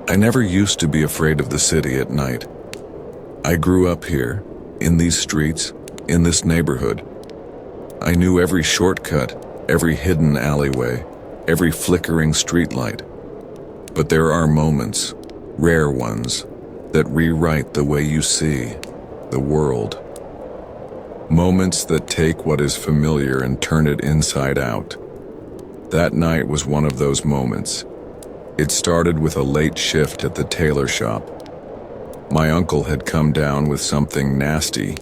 I never used to be afraid of the city at night. I grew up here, in these streets, in this neighborhood. I knew every shortcut, every hidden alleyway, every flickering streetlight. But there are moments, rare ones, that rewrite the way you see the world. Moments that take what is familiar and turn it inside out. That night was one of those moments. It started with a late shift at the tailor shop. My uncle had come down with something nasty,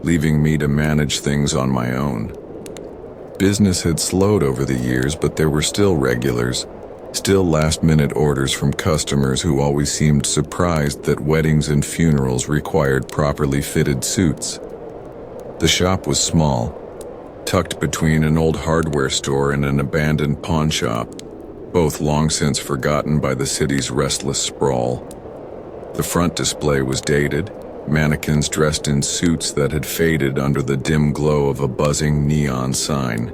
leaving me to manage things on my own. Business had slowed over the years, but there were still regulars, still last-minute orders from customers who always seemed surprised that weddings and funerals required properly fitted suits. The shop was small, tucked between an old hardware store and an abandoned pawn shop, both long since forgotten by the city's restless sprawl. The front display was dated, mannequins dressed in suits that had faded under the dim glow of a buzzing neon sign.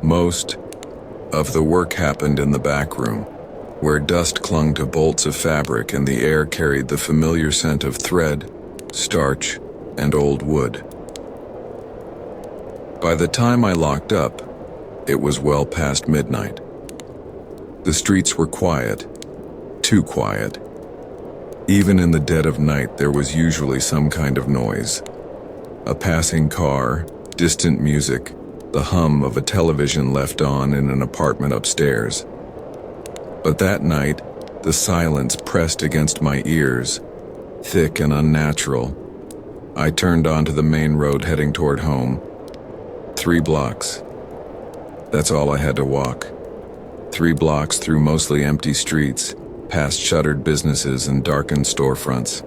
Most of the work happened in the back room, where dust clung to bolts of fabric and the air carried the familiar scent of thread, starch, and old wood. By the time I locked up, it was well past midnight. The streets were quiet, too quiet. Even in the dead of night, there was usually some kind of noise. A passing car, distant music, the hum of a television left on in an apartment upstairs. But that night, the silence pressed against my ears, thick and unnatural. I turned onto the main road heading toward home. 3 blocks. That's all I had to walk. 3 blocks through mostly empty streets, past shuttered businesses and darkened storefronts.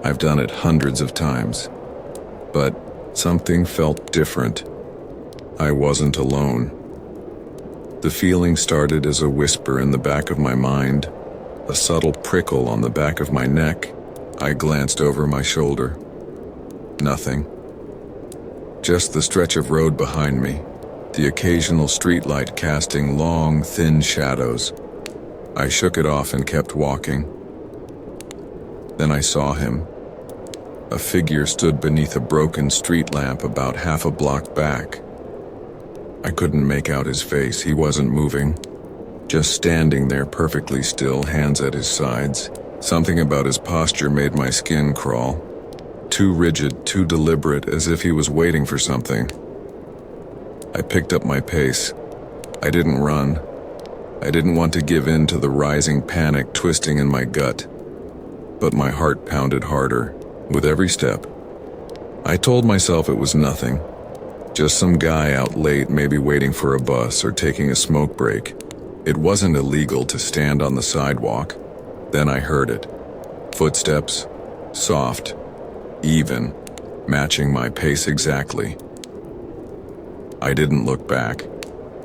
I've done it hundreds of times. But something felt different. I wasn't alone. The feeling started as a whisper in the back of my mind, a subtle prickle on the back of my neck. I glanced over my shoulder. Nothing. Just the stretch of road behind me, the occasional streetlight casting long, thin shadows. I shook it off and kept walking. Then I saw him. A figure stood beneath a broken street lamp about half a block back. I couldn't make out his face. He wasn't moving, just standing there perfectly still, hands at his sides. Something about his posture made my skin crawl. Too rigid, too deliberate, as if he was waiting for something. I picked up my pace. I didn't run. I didn't want to give in to the rising panic twisting in my gut. But my heart pounded harder, with every step. I told myself it was nothing. Just some guy out late, maybe waiting for a bus or taking a smoke break. It wasn't illegal to stand on the sidewalk. Then I heard it. Footsteps, soft, even, matching my pace exactly. I didn't look back.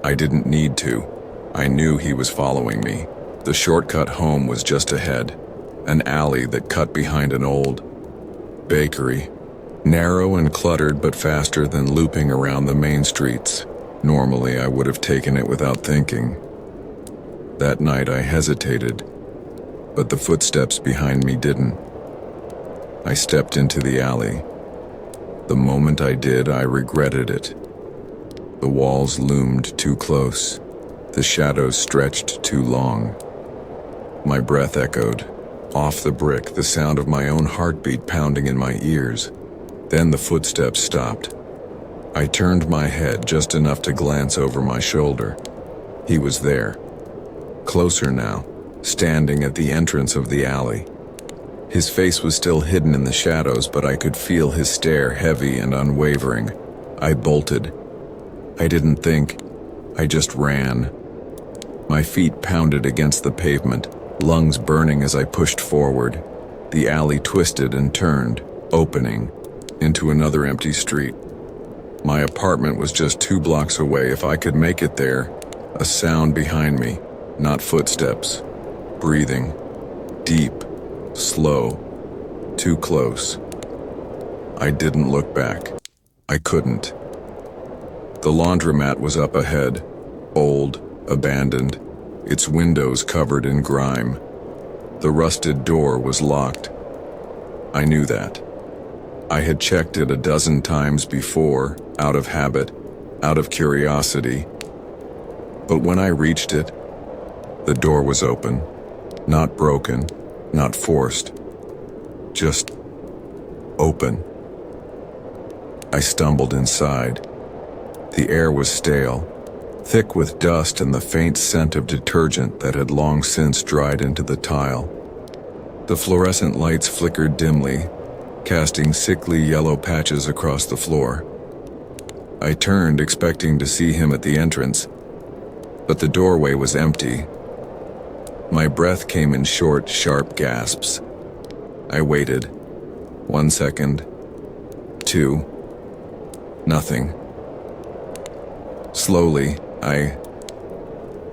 I didn't need to. I knew he was following me. The shortcut home was just ahead, an alley that cut behind an old bakery. Narrow and cluttered, but faster than looping around the main streets. Normally, I would have taken it without thinking. That night, I hesitated, but the footsteps behind me didn't. I stepped into the alley. The moment I did, I regretted it. The walls loomed too close. The shadows stretched too long. My breath echoed. Off the brick, the sound of my own heartbeat pounding in my ears. Then the footsteps stopped. I turned my head just enough to glance over my shoulder. He was there. Closer now, standing at the entrance of the alley. His face was still hidden in the shadows, but I could feel his stare, heavy and unwavering. I bolted. I didn't think. I just ran. My feet pounded against the pavement, lungs burning as I pushed forward. The alley twisted and turned, opening into another empty street. My apartment was just 2 blocks away. If I could make it there, a sound behind me, not footsteps. Breathing. Deep. Slow. Too close. I didn't look back. I couldn't. The laundromat was up ahead, old, abandoned, its windows covered in grime. The rusted door was locked. I knew that. I had checked it a dozen times before, out of habit, out of curiosity. But when I reached it, the door was open, not broken, not forced, just open. I stumbled inside. The air was stale, thick with dust and the faint scent of detergent that had long since dried into the tile. The fluorescent lights flickered dimly, casting sickly yellow patches across the floor. I turned, expecting to see him at the entrance, but the doorway was empty. My breath came in short, sharp gasps. I waited. 1 second. 2. Nothing. Slowly, I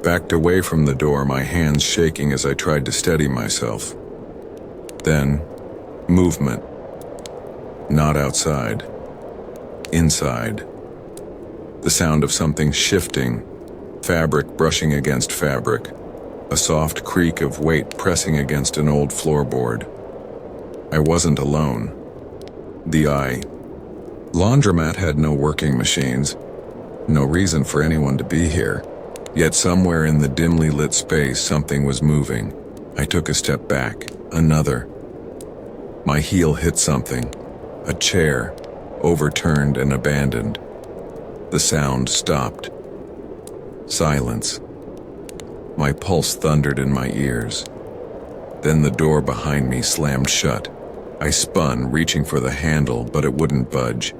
backed away from the door, my hands shaking as I tried to steady myself. Then, movement. Not outside. Inside. The sound of something shifting, fabric brushing against fabric, a soft creak of weight pressing against an old floorboard. I wasn't alone. The laundromat had no working machines, no reason for anyone to be here. Yet somewhere in the dimly lit space, something was moving. I took a step back, another. My heel hit something, a chair, overturned and abandoned. The sound stopped. Silence. My pulse thundered in my ears. Then the door behind me slammed shut. I spun, reaching for the handle, but it wouldn't budge.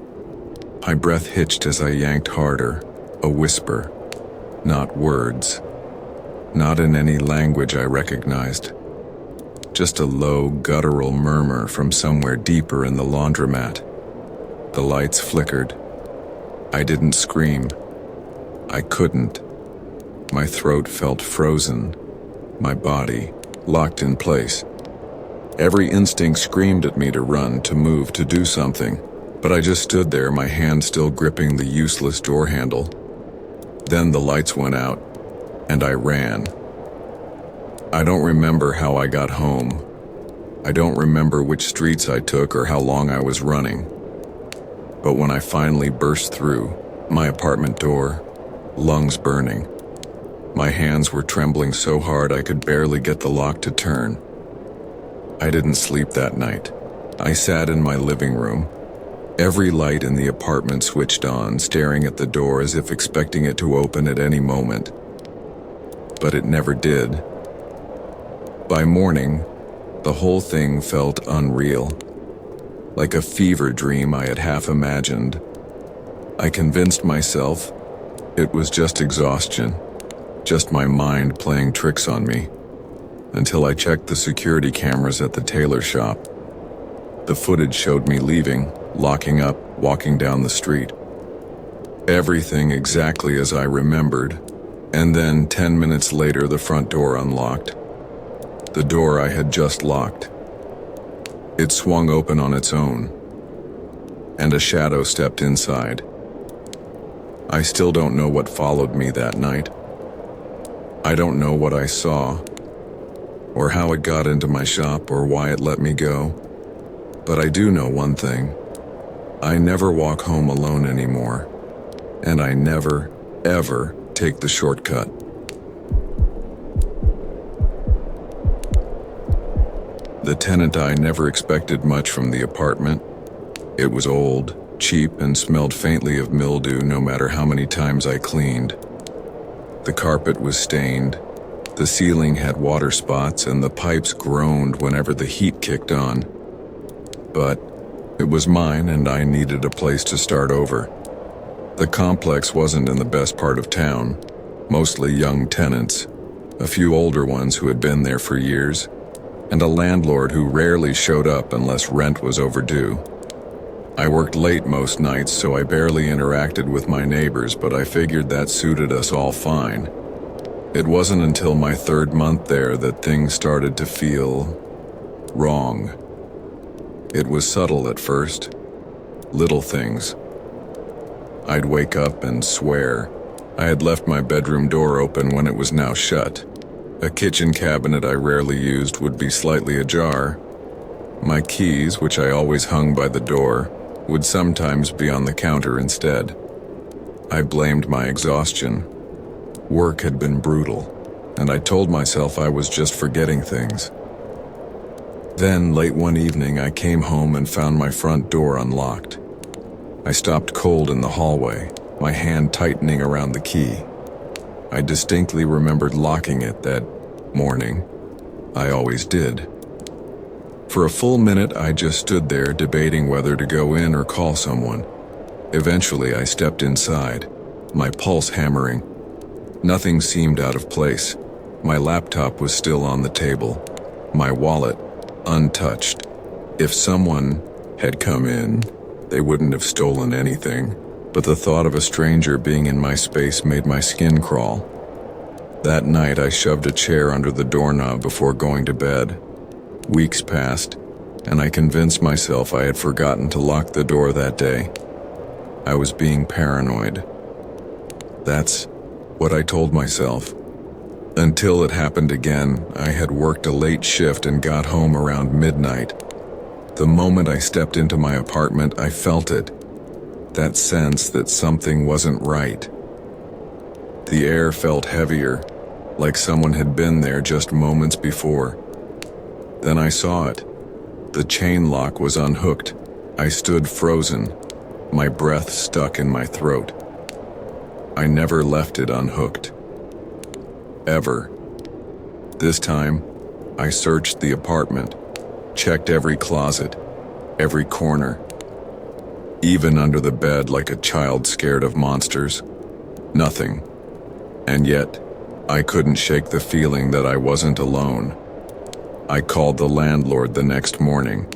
My breath hitched as I yanked harder, a whisper. Not words. Not in any language I recognized. Just a low, guttural murmur from somewhere deeper in the laundromat. The lights flickered. I didn't scream. I couldn't. My throat felt frozen. My body locked in place. Every instinct screamed at me to run, to move, to do something. But I just stood there, my hand still gripping the useless door handle. Then the lights went out, and I ran. I don't remember how I got home. I don't remember which streets I took or how long I was running. But when I finally burst through my apartment door, lungs burning, my hands were trembling so hard I could barely get the lock to turn. I didn't sleep that night. I sat in my living room, every light in the apartment switched on, staring at the door as if expecting it to open at any moment. But it never did. By morning, the whole thing felt unreal, like a fever dream I had half imagined. I convinced myself it was just exhaustion, just my mind playing tricks on me, until I checked the security cameras at the tailor shop. The footage showed me leaving, locking up, walking down the street. Everything exactly as I remembered, and then 10 minutes later the front door unlocked. The door I had just locked. It swung open on its own, and a shadow stepped inside. I still don't know what followed me that night. I don't know what I saw, or how it got into my shop, or why it let me go. But I do know one thing. I never walk home alone anymore, and I never, ever take the shortcut. The tenant I never expected much from the apartment. It was old, cheap, and smelled faintly of mildew no matter how many times I cleaned. The carpet was stained, the ceiling had water spots, and the pipes groaned whenever the heat kicked on. But it was mine, and I needed a place to start over. The complex wasn't in the best part of town, mostly young tenants, a few older ones who had been there for years, and a landlord who rarely showed up unless rent was overdue. I worked late most nights, so I barely interacted with my neighbors, but I figured that suited us all fine. It wasn't until my 3rd month there that things started to feel wrong. It was subtle at first, little things. I'd wake up and swear I had left my bedroom door open when it was now shut, A kitchen cabinet I rarely used would be slightly ajar. My keys, which I always hung by the door, would sometimes be on the counter instead. I blamed my exhaustion. Work had been brutal, and I told myself I was just forgetting things. Then, late one evening, I came home and found my front door unlocked. I stopped cold in the hallway, my hand tightening around the key. I distinctly remembered locking it that morning. I always did. For a full minute, I just stood there debating whether to go in or call someone. Eventually, I stepped inside, my pulse hammering. Nothing seemed out of place. My laptop was still on the table, my wallet untouched. If someone had come in, they wouldn't have stolen anything, but the thought of a stranger being in my space made my skin crawl. That night, I shoved a chair under the doorknob before going to bed. Weeks passed, and I convinced myself I had forgotten to lock the door that day. I was being paranoid. That's what I told myself. Until it happened again. I had worked a late shift and got home around midnight. The moment I stepped into my apartment, I felt it. That sense that something wasn't right. The air felt heavier, like someone had been there just moments before. Then I saw it. The chain lock was unhooked. I stood frozen, my breath stuck in my throat. I never left it unhooked. Ever. This time, I searched the apartment, checked every closet, every corner, even under the bed like a child scared of monsters. Nothing. And yet, I couldn't shake the feeling that I wasn't alone. I called the landlord the next morning.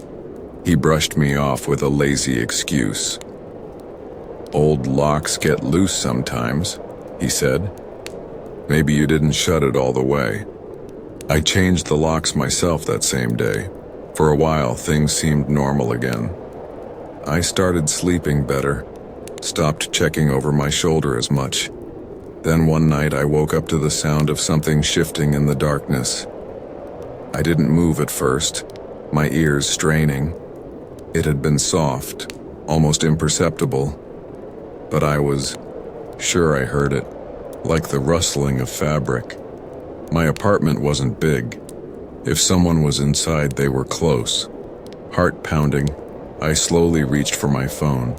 He brushed me off with a lazy excuse. "Old locks get loose sometimes," he said. "Maybe you didn't shut it all the way." I changed the locks myself that same day. For a while, things seemed normal again. I started sleeping better, stopped checking over my shoulder as much. Then one night I woke up to the sound of something shifting in the darkness. I didn't move at first, my ears straining. It had been soft, almost imperceptible, but I was sure I heard it, like the rustling of fabric. My apartment wasn't big. If someone was inside, they were close. Heart pounding, I slowly reached for my phone.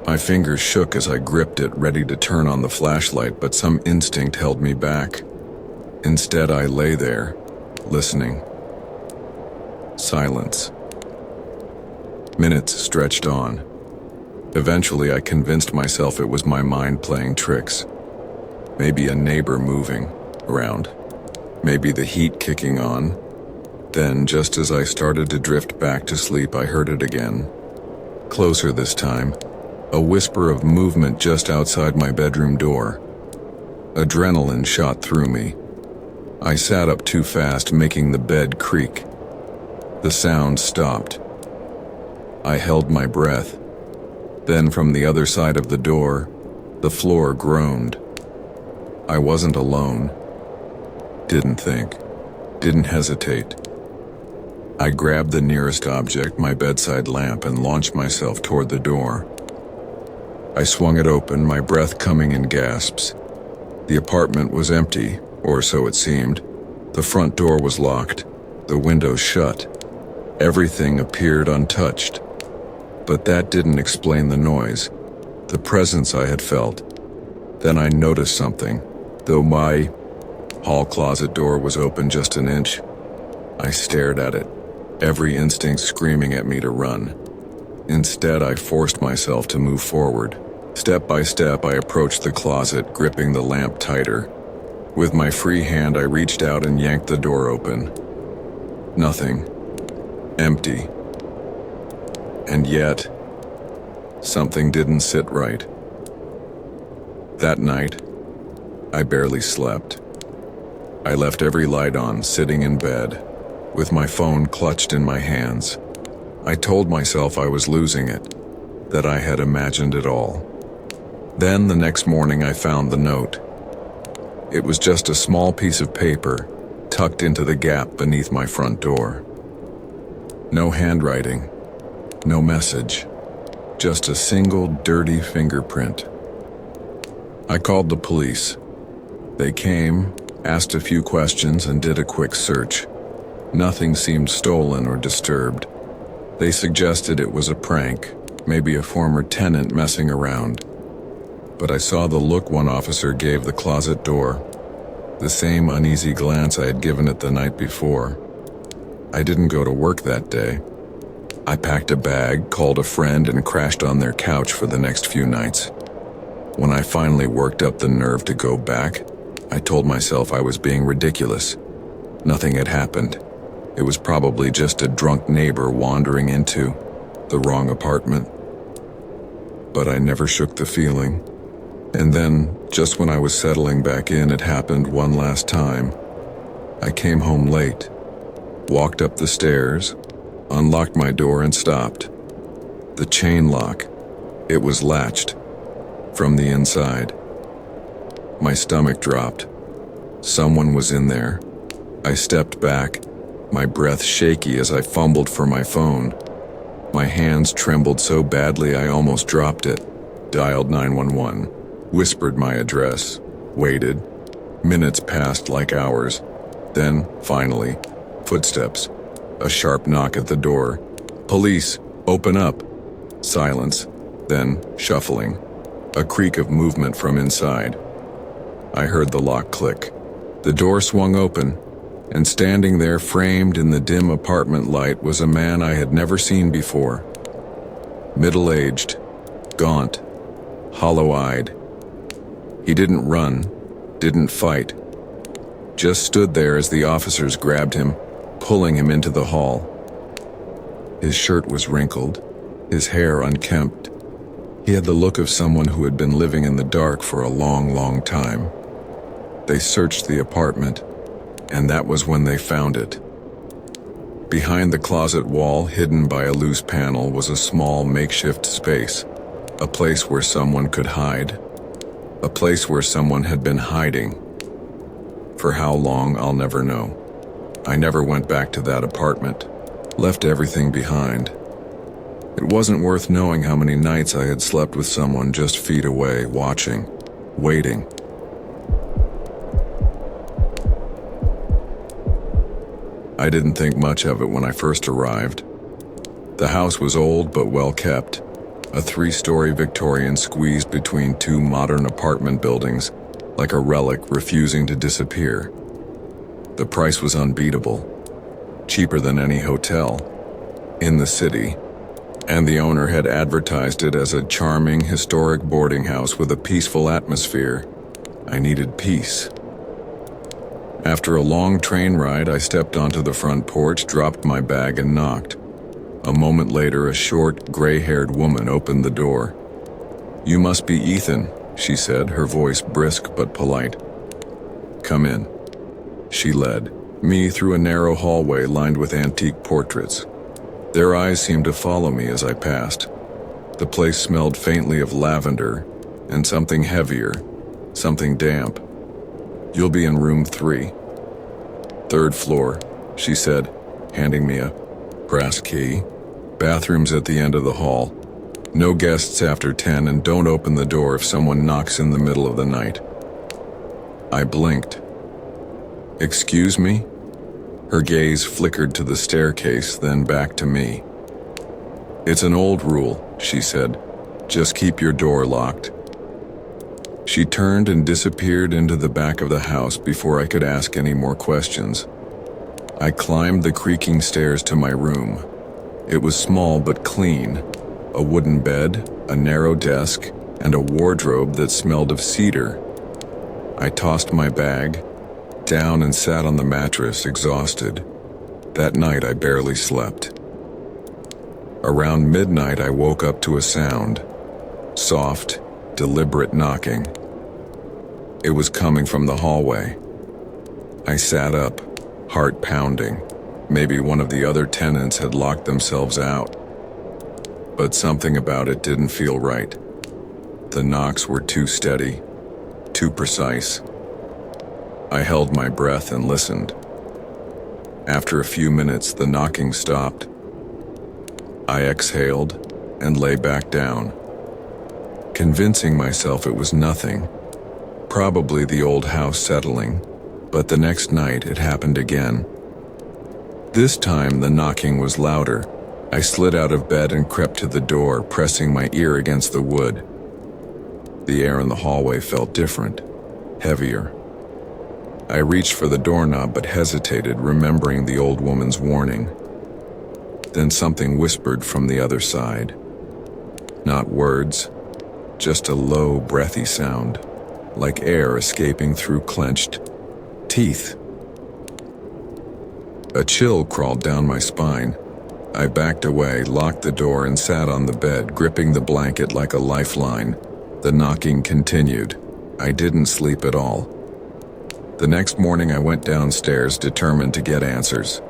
My fingers shook as I gripped it, ready to turn on the flashlight, but some instinct held me back. Instead, I lay there, listening. Silence. Minutes stretched on. Eventually, I convinced myself it was my mind playing tricks. Maybe a neighbor moving around. Maybe the heat kicking on. Then, just as I started to drift back to sleep, I heard it again. Closer this time. A whisper of movement just outside my bedroom door. Adrenaline shot through me. I sat up too fast, making the bed creak. The sound stopped. I held my breath. Then from the other side of the door, the floor groaned. I wasn't alone. Didn't think. Didn't hesitate. I grabbed the nearest object, my bedside lamp, and launched myself toward the door. I swung it open, my breath coming in gasps. The apartment was empty, or so it seemed. The front door was locked, the windows shut. Everything appeared untouched. But that didn't explain the noise, the presence I had felt. Then I noticed something. Though my hall closet door was open just an inch, I stared at it, every instinct screaming at me to run. Instead, I forced myself to move forward. Step by step, I approached the closet, gripping the lamp tighter. With my free hand, I reached out and yanked the door open. Nothing. Empty. And yet, something didn't sit right. That night, I barely slept. I left every light on, sitting in bed, with my phone clutched in my hands. I told myself I was losing it, that I had imagined it all. Then the next morning I found the note. It was just a small piece of paper, tucked into the gap beneath my front door. No handwriting, no message, just a single dirty fingerprint. I called the police. They came, asked a few questions, and did a quick search. Nothing seemed stolen or disturbed. They suggested it was a prank, maybe a former tenant messing around. But I saw the look one officer gave the closet door, the same uneasy glance I had given it the night before. I didn't go to work that day. I packed a bag, called a friend, and crashed on their couch for the next few nights. When I finally worked up the nerve to go back, I told myself I was being ridiculous. Nothing had happened. It was probably just a drunk neighbor wandering into the wrong apartment. But I never shook the feeling. And then, just when I was settling back in, it happened one last time. I came home late, walked up the stairs, unlocked my door and stopped. The chain lock, it was latched from the inside. My stomach dropped. Someone was in there. I stepped back, my breath shaky as I fumbled for my phone. My hands trembled so badly I almost dropped it. Dialed 911, whispered my address, waited. Minutes passed like hours. Then, finally, footsteps. A sharp knock at the door. "Police, open up." Silence, then shuffling. A creak of movement from inside. I heard the lock click. The door swung open, and standing there framed in the dim apartment light was a man I had never seen before. Middle-aged, gaunt, hollow-eyed. He didn't run, didn't fight. Just stood there as the officers grabbed him, pulling him into the hall. His shirt was wrinkled, his hair unkempt. He had the look of someone who had been living in the dark for a long, long time. They searched the apartment, and that was when they found it. Behind the closet wall, hidden by a loose panel, was a small makeshift space, a place where someone could hide, a place where someone had been hiding. For how long, I'll never know. I never went back to that apartment, left everything behind. It wasn't worth knowing how many nights I had slept with someone just feet away, watching, waiting. I didn't think much of it when I first arrived. The house was old but well kept, a 3-story Victorian squeezed between 2 modern apartment buildings, like a relic refusing to disappear. The price was unbeatable, cheaper than any hotel in the city, and the owner had advertised it as a charming, historic boarding house with a peaceful atmosphere. I needed peace. After a long train ride, I stepped onto the front porch, dropped my bag, and knocked. A moment later, a short, gray-haired woman opened the door. "You must be Ethan," she said, her voice brisk but polite. "Come in." She led me through a narrow hallway lined with antique portraits. Their eyes seemed to follow me as I passed. The place smelled faintly of lavender and something heavier, something damp. "You'll be in room 3. 3rd floor," she said, handing me a brass key. "Bathrooms at the end of the hall. No guests after 10, and don't open the door if someone knocks in the middle of the night." I blinked. "Excuse me?" Her gaze flickered to the staircase, then back to me. "It's an old rule," she said. "Just keep your door locked." She turned and disappeared into the back of the house before I could ask any more questions. I climbed the creaking stairs to my room. It was small but clean. A wooden bed, a narrow desk, and a wardrobe that smelled of cedar. I tossed my bag down and sat on the mattress, exhausted. That night I barely slept. Around midnight I woke up to a sound. Soft, deliberate knocking. It was coming from the hallway. I sat up, heart pounding. Maybe one of the other tenants had locked themselves out. But something about it didn't feel right. The knocks were too steady, too precise. I held my breath and listened. After a few minutes, the knocking stopped. I exhaled and lay back down, convincing myself it was nothing, probably the old house settling. But the next night it happened again. This time the knocking was louder. I slid out of bed and crept to the door, pressing my ear against the wood. The air in the hallway felt different, heavier. I reached for the doorknob but hesitated, remembering the old woman's warning. Then something whispered from the other side. Not words, just a low, breathy sound, like air escaping through clenched teeth. A chill crawled down my spine. I backed away, locked the door, and sat on the bed, gripping the blanket like a lifeline. The knocking continued. I didn't sleep at all. The next morning I went downstairs, determined to get answers.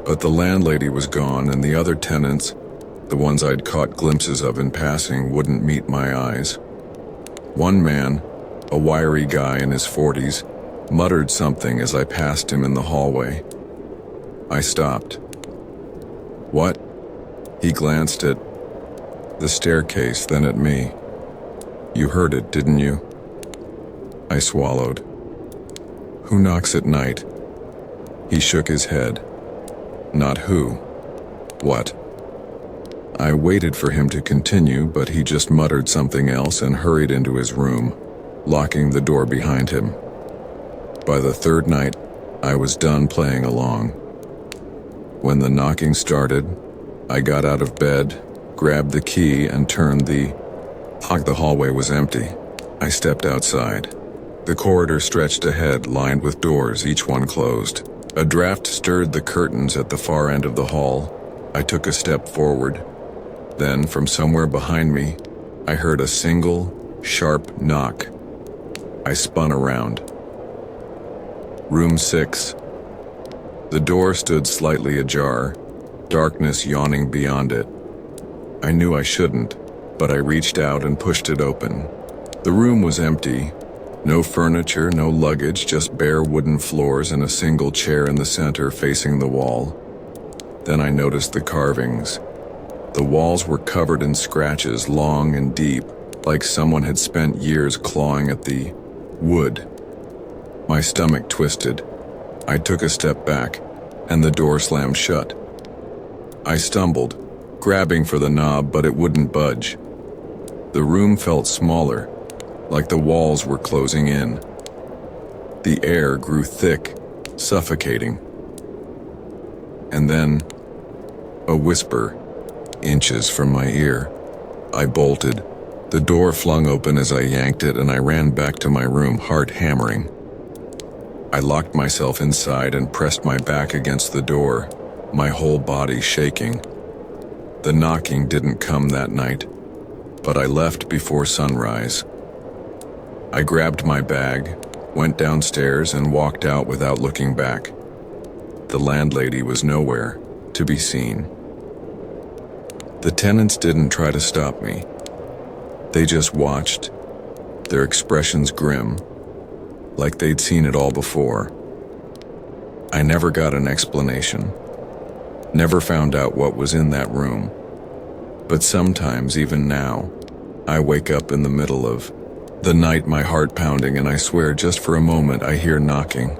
But the landlady was gone, and the other tenants, the ones I'd caught glimpses of in passing, wouldn't meet my eyes. One man, a wiry guy in his 40s, muttered something as I passed him in the hallway. I stopped. "What?" He glanced at the staircase, then at me. "You heard it, didn't you?" I swallowed. "Who knocks at night?" He shook his head. "Not who. What?" I waited for him to continue, but he just muttered something else and hurried into his room, locking the door behind him. By the third night, I was done playing along. When the knocking started, I got out of bed, grabbed the key, and turned the lock. The hallway was empty. I stepped outside. The corridor stretched ahead, lined with doors, each one closed. A draft stirred the curtains at the far end of the hall. I took a step forward. Then, from somewhere behind me, I heard a single, sharp knock. I spun around. Room 6. The door stood slightly ajar, darkness yawning beyond it. I knew I shouldn't, but I reached out and pushed it open. The room was empty. No furniture, no luggage, just bare wooden floors and a single chair in the center facing the wall. Then I noticed the carvings. The walls were covered in scratches, long and deep, like someone had spent years clawing at the wood. My stomach twisted. I took a step back, and the door slammed shut. I stumbled, grabbing for the knob, but it wouldn't budge. The room felt smaller, like the walls were closing in. The air grew thick, suffocating. And then, a whisper, inches from my ear. I bolted. The door flung open as I yanked it, and I ran back to my room, heart hammering. I locked myself inside and pressed my back against the door, my whole body shaking. The knocking didn't come that night, but I left before sunrise. I grabbed my bag, went downstairs, and walked out without looking back. The landlady was nowhere to be seen. The tenants didn't try to stop me. They just watched, their expressions grim, like they'd seen it all before. I never got an explanation, never found out what was in that room. But sometimes, even now, I wake up in the middle of the night, my heart pounding, and I swear just for a moment I hear knocking.